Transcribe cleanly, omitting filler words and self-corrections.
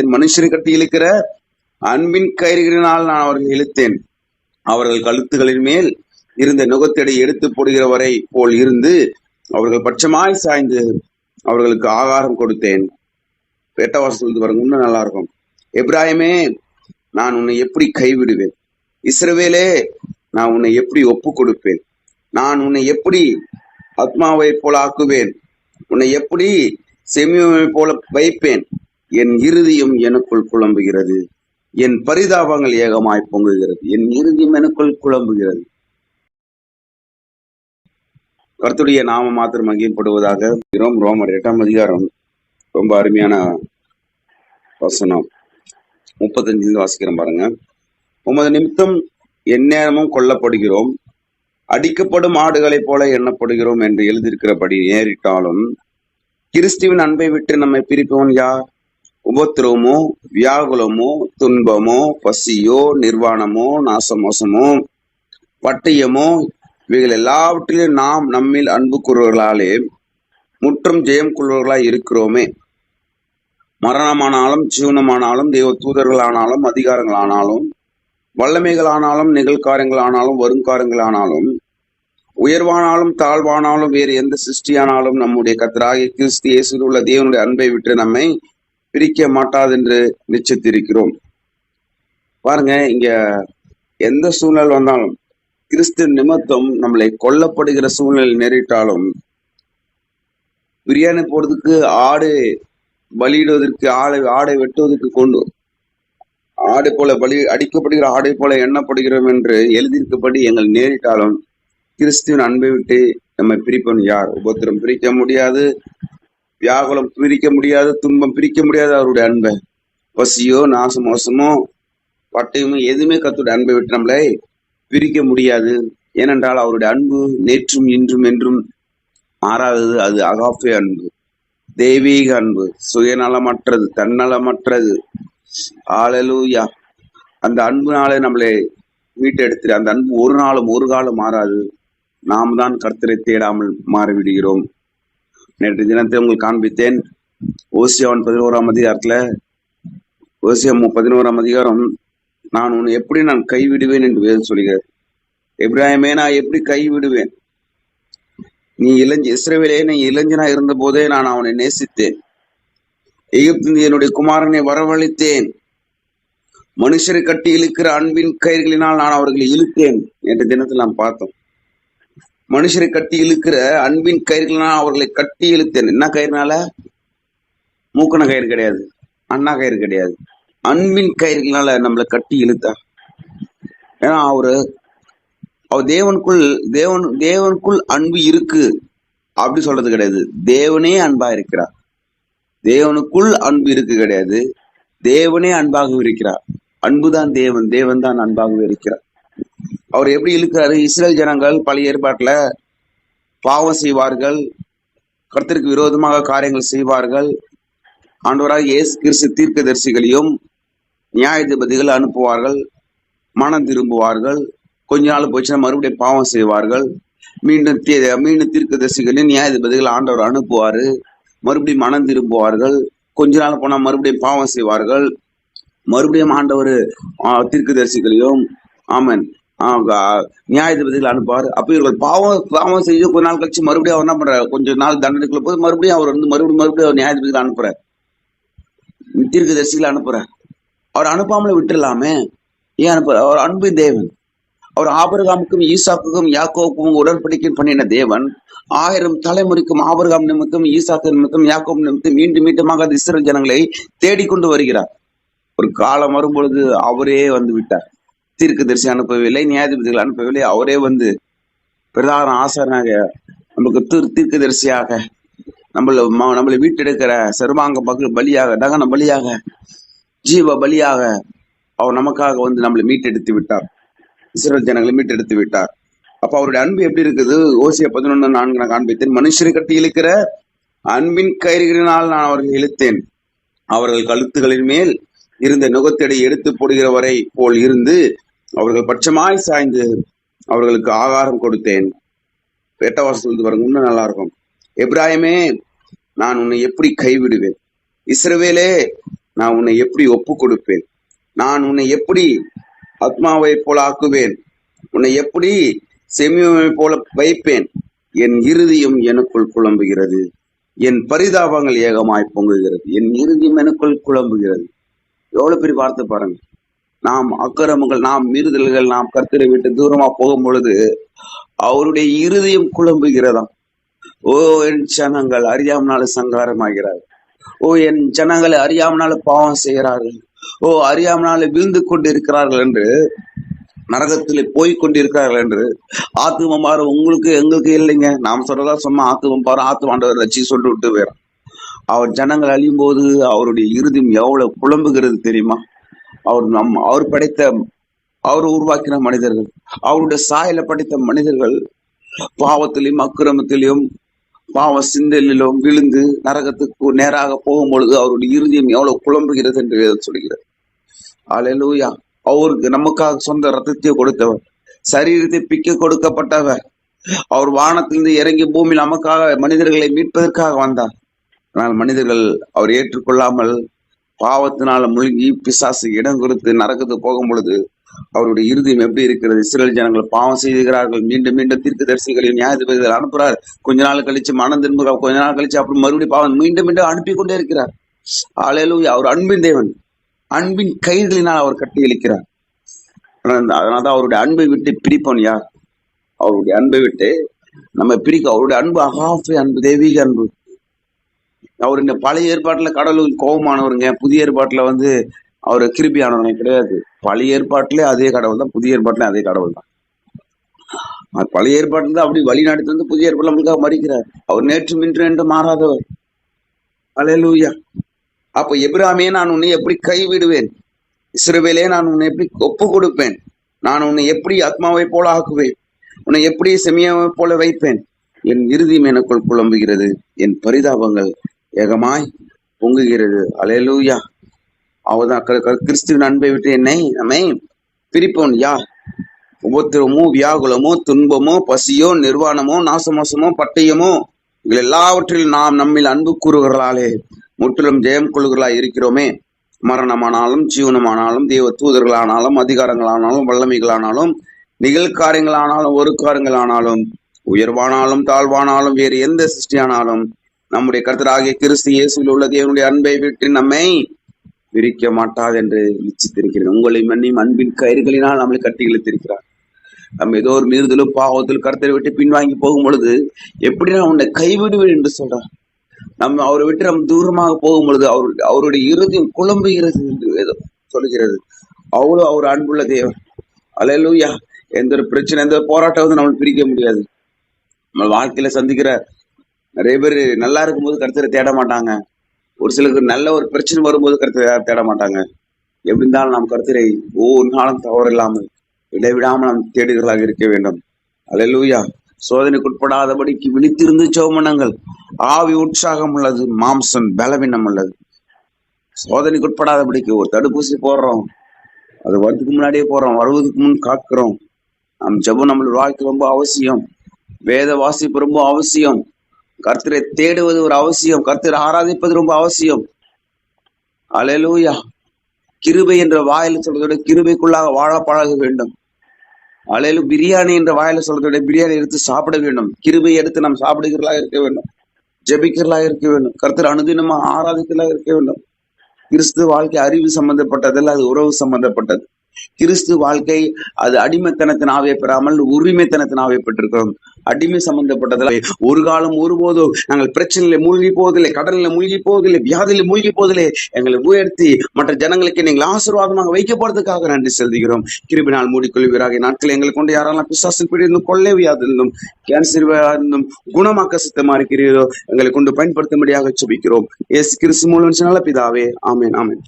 காண்பித்தேன். மனுஷரை கட்டி இழுக்கிற அன்பின் கயிறுகளினால் நான் அவர்கள் இழுத்தேன். அவர்கள் கழுத்துகளின் மேல் இருந்த நுகத்தடை எடுத்து போடுகிற வரை போல் இருந்து அவர்கள் பட்சமாய் சாய்ந்து அவர்களுக்கு ஆகாரம் கொடுத்தேன். 8 சொல்லிட்டு பாருங்க, இன்னும் நல்லா இருக்கும். எப்ராஹிமே, நான் உன்னை எப்படி கைவிடுவேன்? இஸ்ரவேலே, நான் உன்னை எப்படி ஒப்பு கொடுப்பேன்? நான் உன்னை எப்படி ஆத்மாவை போல ஆக்குவேன்? உன்னை எப்படி செமியோவை போல வைப்பேன்? என் இருதயம் எனக்குள் குழம்புகிறது, என் பரிதாபங்கள் ஏகமாய் பொங்குகிறது, என் இருதயம் எனக்குள் குழம்புகிறது. கர்த்தருடைய நாம மாத்திரம் மகிமைப்படுவதாக. ரோமர் 8ஆம் அதிகாரம் ரொம்ப அருமையான வசனம் 35 வாசிக்கிறோம் பாருங்க. உமது நிமித்தம் எந்நேரமும் கொல்லப்படுகிறோம், அடிக்கப்படும் ஆடுகளைப் போல எண்ணப்படுகிறோம் என்று எழுதியிருக்கிறபடி நேரிட்டாலும் கிறிஸ்துவின் அன்பை விட்டு நம்மை பிரிப்பவன் யார்? உபத்திரவமோ, வியாகுலமோ, துன்பமோ, பசியோ, நிர்வாணமோ, நாசமோசமோ, பட்டயமோ, இவைகள் எல்லாவற்றிலும் நாம் நம்மில் அன்பு கூறுவர்களாலே முற்றும் ஜெயம் கொள்வர்களாய் இருக்கிறோமே. மரணமானாலும் ஜீவனமானாலும் தேவ தூதர்களானாலும் அதிகாரங்களானாலும் வல்லமைகளானாலும் நிகழ்காரியங்களானாலும் வருங்காரியங்களானாலும் உயர்வானாலும் தாழ்வானாலும் வேறு எந்த சிருஷ்டியானாலும் நம்முடைய கர்த்தராகிய கிறிஸ்து இயேசுவில் உள்ள தேவனுடைய அன்பை விட்டு நம்மை பிரிக்க மாட்டாதென்று நிச்சயித்திருக்கிறோம். பாருங்க, இங்க எந்த சூழ்நிலை வந்தாலும் கிறிஸ்து நிமித்தம் நம்மளை கொல்லப்படுகிற சூழ்நிலை நேரிட்டாலும், பிரியாணி போடுறதுக்கு ஆடு பலியிடுவதற்கு ஆடை வெட்டுவதற்கு கொண்டு ஆடை போல பலி அடிக்கப்படுகிற ஆடை போல எண்ணப்படுகிறோம் என்று எழுதியிருக்கப்படி எங்கள் நேரிட்டாலும் கிறிஸ்துவின் அன்பை விட்டு நம்மை பிரிப்பவன் யார்? உபத்திரம் பிரிக்க முடியாது, வியாகுலம் பிரிக்க முடியாது, துன்பம் பிரிக்க முடியாது அவருடைய அன்பை. பசியோ, நாசமோசமோ, பட்டயமோ எதுவுமே கர்த்தருடைய அன்பை விட்டு நம்மளை பிரிக்க முடியாது. ஏனென்றால் அவருடைய அன்பு நேற்றும் இன்றும் என்றும் மாறாதது. அது அகாப்பே அன்பு, தெய்வீக அன்பு, சுயநலமற்றது, தன்னலமற்றது. ஹல்லேலூயா. அந்த அன்புனாலே நம்மளை மீட்டெடுத்து, அந்த அன்பு ஒரு நாளும் ஒரு காலம் மாறாது. நாம் தான் கர்த்தரை தேடாமல் மாறிவிடுகிறோம். நேற்று தினத்தை உங்களுக்கு காண்பித்தேன். ஓசியாவின் 11ஆம் அதிகாரத்துல, ஓசியா 11ஆம் அதிகாரம், நான் உன்னை எப்படி நான் கைவிடுவேன் என்று வேதம் சொல்கிறது. எப்ராஹிமே, நான் எப்படி கைவிடுவேன்? நீ இஸ்ரவேலே, நீ இளைஞனா இருந்த போதே நான் அவனை நேசித்தேன். எகிப்திலிருந்து என்னுடைய குமாரனை வரவழைத்தேன். மனுஷரை கட்டி இழுக்கிற அன்பின் கயிறுகளினால் நான் அவர்களை இழுத்தேன். என்ற தினத்தில் நாம் பார்த்தோம். மனுஷரை கட்டி இழுக்கிற அன்பின் கயிறுகளினால் அவர்களை கட்டி இழுத்தேன். என்ன கயிறுனால? மூக்கன கயிறு கிடையாது, அண்ணா கயிறு கிடையாது, அன்பின் கயிறுகளினால நம்மளை கட்டி இழுத்தார். ஏன்னா அவர் தேவனுக்குள் அன்பு இருக்கு அப்படி சொல்றது கிடையாது. தேவனே அன்பா இருக்கிறார். தேவனுக்குள் அன்பு இருக்கு கிடையாது, தேவனே அன்பாக இருக்கிறார். அன்புதான் தேவன், தேவன் தான் அன்பாகவே இருக்கிறார். அவர் எப்படி இழுக்கிறாரு? இஸ்ரேல் ஜனங்கள் பழைய ஏற்பாட்டுல பாவம் செய்வார்கள், கர்த்தருக்கு விரோதமாக காரியங்கள் செய்வார்கள். ஆண்டவராக இயேசு கிறிஸ்து தீர்க்கதரிசிகளையும் நியாயாதிபதிகள் அனுப்புவார்கள், மனம் திரும்புவார்கள். கொஞ்ச நாள் போச்சுன்னா மறுபடியும் பாவம் செய்வார்கள். மீண்டும் தீர்க்கதரிசிகளையும் நியாயாதிபதிகள் ஆண்டவர் அனுப்புவாரு, மறுபடியும் மனம் திரும்புவார்கள். கொஞ்ச நாள் போனா மறுபடியும் பாவம் செய்வார்கள், மறுபடியும் ஆண்டவர் தீர்க்கதரிசிகளையும் ஆமன் நியாயாதிபதிகள் அனுப்புவார். அப்ப இவர்கள் பாவம் செய்து கொஞ்ச நாள் கழிச்சு மறுபடியும் அவர் என்ன பண்றாரு? கொஞ்ச நாள் தண்டனைக்குள்ள போது மறுபடியும் அவர் மறுபடியும் நியாயாதிபதிகள் அனுப்புறார், தீர்க்கதரிசிகளை அனுப்புறார். அவர் அனுப்பாமல விட்டுலாமே. ஏன் அனுப்புற? அவர் அன்பு தேவன். அவர் ஆபிரகாமுக்கும் ஈசாக்குக்கும் யாக்கோவுக்கும் உடன்படிக்கை பண்ணின தேவன். 1000 தலைமுறைக்கும் ஆபிரகாம் நிமித்தம், ஈசாக்கு நிமித்தம், யாக்கோப் நிமித்தம் மீண்டும் மீண்டுமாக இஸ்ரவேல் ஜனங்களை தேடிக்கொண்டு வருகிறார். ஒரு காலம் வரும்பொழுது அவரே வந்து விட்டார். தீர்க்கதரிசி அனுப்பவில்லை, நியாயாதிபதிகள் அனுப்பவில்லை, அவரே வந்து பிரதான ஆசாரனாக நமக்கு தீர்க்கதரிசியாக நம்மளை வீட்டெடுக்கிற சர்வாங்க பலியாக, தகன பலியாக, ஜீவ பலியாக அவர் நமக்காக வந்து நம்மளை மீட்டெடுத்து விட்டார். இஸ்ரவேல் ஜனங்களை மீட்டெடுத்து விட்டார். அப்ப அவருடைய அன்பு எப்படி இருக்குது? ஓசியா 11:4 நான் காண்பித்தேன். மனுஷரை கட்டி இழுக்கிற அன்பின் கயிறுகளினால் நான் அவர்கள் இழுத்தேன். அவர்கள் கழுத்துகளின் மேல் இருந்த நுகத்தடை எடுத்து போடுகிற வரை போல் இருந்து அவர்கள் பட்சமாய் சாய்ந்து அவர்களுக்கு ஆகாரம் கொடுத்தேன். 8 சொல்லிட்டு பாருங்க, இன்னும் நல்லா இருக்கும். எப்ராஹிமே, நான் உன்னை எப்படி கைவிடுவேன்? இஸ்ரவேலே, நான் உன்னை எப்படி ஒப்பு கொடுப்பேன்? நான் உன்னை எப்படி ஆத்மாவை போல ஆக்குவேன்? உன்னை எப்படி செமியோவை போல வைப்பேன்? என் இருதயம் எனக்குள் குழம்புகிறது, என் பரிதாபங்கள் ஏகமாய் பொங்குகிறது, என் இருதயம் எனக்குள் குழம்புகிறது. எவ்வளவு பெரிய வார்த்தை பாருங்க. நாம் அக்கிரமங்கள், நாம் மீறுதல்கள், நாம் கர்த்தரை விட்டு தூரமா போகும் பொழுது அவருடைய இருதயம் குழம்புகிறதாம். ஓ என் ஜனங்கள் அறியாமனால சங்காரமாகிறார். ஓ என் ஜனங்களை அறியாமனால பாவம் செய்கிறார்கள். ஓ அறியாமனால வீழ்ந்து கொண்டு இருக்கிறார்கள் என்று, நரகத்திலே போய் கொண்டிருக்கிறார்கள் என்று. ஆத்துவம் பாரு உங்களுக்கு எங்களுக்கு இல்லைங்க. நாம் சொல்றதா சொன்னா ஆத்துவம் பாரு, ஆத்துவாண்டவர் ரட்சி சொல்லிட்டு விட்டு போயிடும். அவர் ஜனங்கள் அழியும் போது அவருடைய இருதயம் எவ்வளவு குழம்புகிறது தெரியுமா? அவர் படைத்த, அவர் உருவாக்கின மனிதர்கள், அவருடைய சாயல படைத்த மனிதர்கள் பாவத்திலையும் அக்கிரமத்திலையும் பாவ சிந்தலிலும் விழுந்து நரகத்துக்கு நேராக போகும் பொழுது அவருடைய இருதயம் எவ்வளவு குழம்புகிறது என்று வேதம் சொல்கிறது. அல்லேலூயா. அவருக்கு நமக்காக சொந்த ரத்தத்தை கொடுத்தவர், சரீரத்தை பிக்க கொடுக்கப்பட்டவர். அவர் வானத்திலிருந்து இறங்கி பூமியில் நமக்காக மனிதர்களை மீட்பதற்காக வந்தார். ஆனால் மனிதர்கள் அவர் ஏற்றுக்கொள்ளாமல் பாவத்தினால முழுகி பிசாசு இடம் கொடுத்து நரகத்துக்கு போகும் பொழுது அவருடைய இருதயம் எப்படி இருக்கிறது? இஸ்ரேல் ஜனங்கள் பாவம் செய்கிறார்கள், மீண்டும் மீண்டும் தீர்க்கதரிசிகளையும் நியாயாதிபதிகள் அனுப்புறார். கொஞ்ச நாள் கழிச்சு மனம் திரும்புகிறார், கொஞ்ச நாள் கழிச்சு அப்புறம் மறுபடியும் பாவம் மீண்டும் மீண்டும் அனுப்பி கொண்டே இருக்கிறார். அல்லேலூயா. அவர் அன்பின் தேவன், அன்பின் கயிறுகளினால் அவர் கட்டி இழுக்கிறார். அதனால்தான் அவருடைய அன்பை விட்டு பிரிப்போம் யார்? அவருடைய அன்பை விட்டு நம்ம பிரிக்க. அவருடைய அன்பு அகாஃபே அன்பு, தெய்வீக அன்பு. அவர் இந்த பழைய ஏற்பாட்டுல கடவுள் கோபமானவருங்க, புதிய ஏற்பாட்டுல அவர் கிருபியானவங்க கிடையாது. பழைய ஏற்பாட்டிலே அதே கடவுள் தான், புதிய ஏற்பாட்டிலே அதே கடவுள் தான். பழைய ஏற்பாட்டுல தான் அப்படி வழி நடத்தி புதிய ஏற்பாடு நம்மளுக்காக மறிக்கிறார். அவர் நேற்றும் இன்று என்று மாறாதவர். அல்லேலூயா. அப்ப எபிராமே நான் உன்னை எப்படி கைவிடுவேன்? இஸ்ரவேலே நான் உன்னை எப்படி ஒப்பு கொடுப்பேன்? நான் உன்னை எப்படி ஆத்மாவை போல ஆக்குவேன்? உன்னை எப்படி செமியாவை போல வைப்பேன்? என் இருதயம் எனக்குள் குழம்புகிறது, என் பரிதாபங்கள் ஏகமாய் பொங்குகிறது. அல்லேலூயா. அவர்தான் கிறிஸ்துவின் அன்பை விட்டு நம்மை பிரிப்போன் யார்? உபத்திரமோ, வியாகுலமோ, துன்பமோ, பசியோ, நிர்வாணமோ, நாசமோசமோ, பட்டயமோ, இதில் எல்லாவற்றிலும் நாம் நம்மில் அன்பு கூறுகிறாளே முற்றிலும் ஜெயம் கொள்ளுகளாய் இருக்கிறோமே. மரணமானாலும் ஜீவனமானாலும் தேவ தூதர்களானாலும் அதிகாரங்களானாலும் வல்லமைகளானாலும் நிகழ்காரியங்களானாலும் ஒரு காரியங்களானாலும் உயர்வானாலும் தாழ்வானாலும் வேறு எந்த சிருஷ்டியானாலும் நம்முடைய கர்த்தராகிய கிறிஸ்து இயேசுவில் உள்ள தேவனுடைய அன்பை விட்டு நம்மை பிரிக்க மாட்டாது என்று நிச்சயித்திருக்கிறேன். உங்களை மன்னியும் அன்பின் கயிறுகளினால் நம்மளை கட்டி இழுத்திருக்கிறார். நம்ம ஏதோ ஒரு மீறுதலும் பாவத்தில் கர்த்தரை விட்டு பின்வாங்கி போகும் பொழுது எப்படி நான் உன்னை கைவிடுவேன் என்று சொல்றார். நம்ம அவரை விட்டு நம்ம தூரமாக போகும் பொழுது அவருடைய இருதயம் குழம்புகிறது என்று வேதம் சொல்கிறது. அவ்வளவு அவர் அன்புள்ள தேவன். அல்லேலூயா. எந்த ஒரு பிரச்சனை, எந்த ஒரு போராட்டம் நம்ம பிரிக்க முடியாது. நம்ம வாழ்க்கையில சந்திக்கிற நிறைய பேர் நல்லா இருக்கும்போது கர்த்தரை தேட மாட்டாங்க. ஒரு சிலருக்கு நல்ல ஒரு பிரச்சனை வரும்போது கர்த்தரை தேட மாட்டாங்க. எப்படி இருந்தாலும் நாம் கர்த்தரை ஒவ்வொரு நாளும் தவறில்லாமல் இடைவிடாமல் நாம் தேடுகளாக இருக்க வேண்டும். அல்லேலூயா. சோதனைக்குட்படாதபடிக்கு விழித்திருந்து ஜெபம். ஆவி உற்சாகம் உள்ளது, மாம்சம் பலவீனம் உள்ளது. சோதனைக்குட்படாதபடிக்கு ஒரு தடுப்பூசி போடுறோம், அது வரதுக்கு முன்னாடியே போடுறோம், வருவதற்கு முன் காக்கிறோம். நம் ஜெபம் நம்மளுடைய வாழ்க்கை ரொம்ப அவசியம். வேத வாசிப்பு ரொம்ப அவசியம். கர்த்தரை தேடுவது ஒரு அவசியம். கர்த்தரை ஆராதிப்பது ரொம்ப அவசியம். அல்லேலூயா. கிருபை என்ற வாயில சொல்றதோட கிருபைக்குள்ளாக வாழ பழக வேண்டும். அல்லேலூயா. பிரியாணி என்ற வாயில சொல்றதோட பிரியாணி எடுத்து சாப்பிட வேண்டும். கிருபை எடுத்து நாம் சாப்பிடுகிறதா இருக்க வேண்டும், ஜெபிக்கிறதா இருக்க வேண்டும், கர்த்தர் அனுதினமா ஆராதிக்கிறதா இருக்க வேண்டும். கிறிஸ்து வாழ்க்கை அறிவு சம்பந்தப்பட்டதல்ல, அது உறவு சம்பந்தப்பட்டது. கிறிஸ்து வாழ்க்கை அது அடிமைத்தனத்தின் ஆவியை பெறாமல் உரிமைத்தனத்தின் ஆவியை பெற்றிருக்கிறோம். அடிமை சம்பந்தப்பட்டதில்லை. ஒரு காலம் ஒருபோதும் நாங்கள் பிரச்சனையில மூழ்கி போவதில்லை, கடலில மூழ்கி போவதில்லை, வியாதியில மூழ்கி போவதில்லை. எங்களை உயர்த்தி மற்ற ஜனங்களுக்கு நீங்கள் ஆசீர்வாதமாக வைக்கப்படுறதுக்காக நன்றி செலுத்துகிறோம். கிருபினால் மூடிக்கொள்வீராக. நாட்கள் எங்களை கொண்டு யாரெல்லாம் பிசாசில் பிடிந்தும் கொள்ளை வியாதிருந்தும் கேன்சர் இருந்தும் குணமாக்க சித்தமா இருக்கிறீரோ எங்களை கொண்டு பயன்படுத்தும்படியாக ஜெபிக்கிறோம். இயேசு கிறிஸ்து மூலம் நல்ல பிதாவே. ஆமென், ஆமென்.